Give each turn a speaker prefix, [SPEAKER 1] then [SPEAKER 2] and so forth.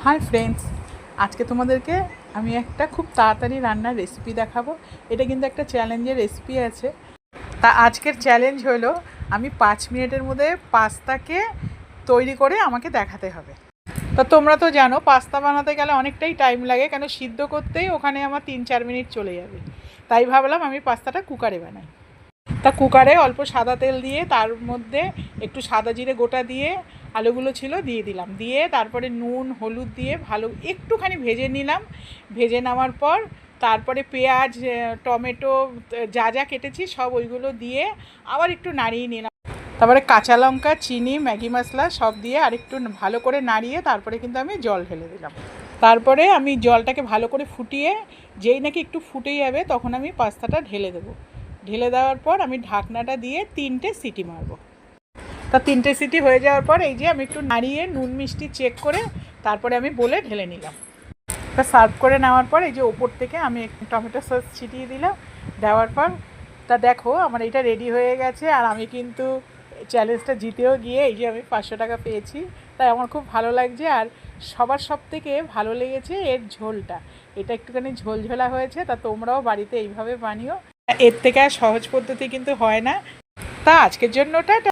[SPEAKER 1] Hi friends, আজকে তোমাদেরকে আমি একটা খুব তাড়াতাড়ি রান্নার রেসিপি দেখাবো। এটা কিন্তু একটা চ্যালেঞ্জের রেসিপি আছে। তা আজকের চ্যালেঞ্জ হলো আমি 5 মিনিটের মধ্যে পাস্তাকে তৈরি করে আমাকে দেখাতে হবে। তা তোমরা তো জানো পাস্তা বানাতে গেলে অনেকটাই টাইম লাগে, কেন সিদ্ধ করতেই ওখানে আমার 3-4 মিনিট চলে যাবে। তাই ভাবলাম আমি পাস্তাটা কুকারে বানাই। তা কুকারে অল্প সাদা তেল দিয়ে তার মধ্যে একটু সাদা জিরে গোটা দিয়ে আলুগুলো ছিল দিয়ে দিলাম, দিয়ে তারপরে নুন হলুদ দিয়ে ভালো একটুখানি ভেজে নিলাম। ভেজে নেওয়ার পর তারপরে পেঁয়াজ টমেটো যা যা কেটেছি সব ওইগুলো দিয়ে আবার একটু নাড়িয়ে নিলাম। তারপরে কাঁচা লঙ্কা চিনি ম্যাগি মশলা সব দিয়ে আর একটু ভালো করে নাড়িয়ে তারপরে কিন্তু আমি জল ঢেলে দিলাম। তারপরে আমি জলটাকে ভালো করে ফুটিয়ে যেই নাকি একটু ফুটে যাবে তখন আমি পাস্তাটা ঢেলে দেবো। ঢেলে দেওয়ার পর আমি ঢাকনাটা দিয়ে 3টে সিটি মারবো। তা 3টে সিটি হয়ে যাওয়ার পর এই যে আমি একটু নাড়িয়ে নুন মিষ্টি চেক করে তারপরে আমি বলে ঢেলে নিলাম। তা সার্ভ করে নেওয়ার পর এই যে ওপর থেকে আমি একটু টমেটো সস ছিটিয়ে দিলাম। দেওয়ার পর তা দেখো আমার এটা রেডি হয়ে গেছে। আর আমি কিন্তু চ্যালেঞ্জটা জিতেও গিয়ে এই যে আমি 500 টাকা পেয়েছি। তাই আমার খুব ভালো লাগছে। আর সবার সব থেকে ভালো লেগেছে এর ঝোলটা। এটা একটুখানি ঝোলঝোলা হয়েছে। তা তোমরাও বাড়িতে এইভাবে বানিও। এর থেকে আর সহজ পদ্ধতি কিন্তু হয় না। তা আজকের জন্য টাটা।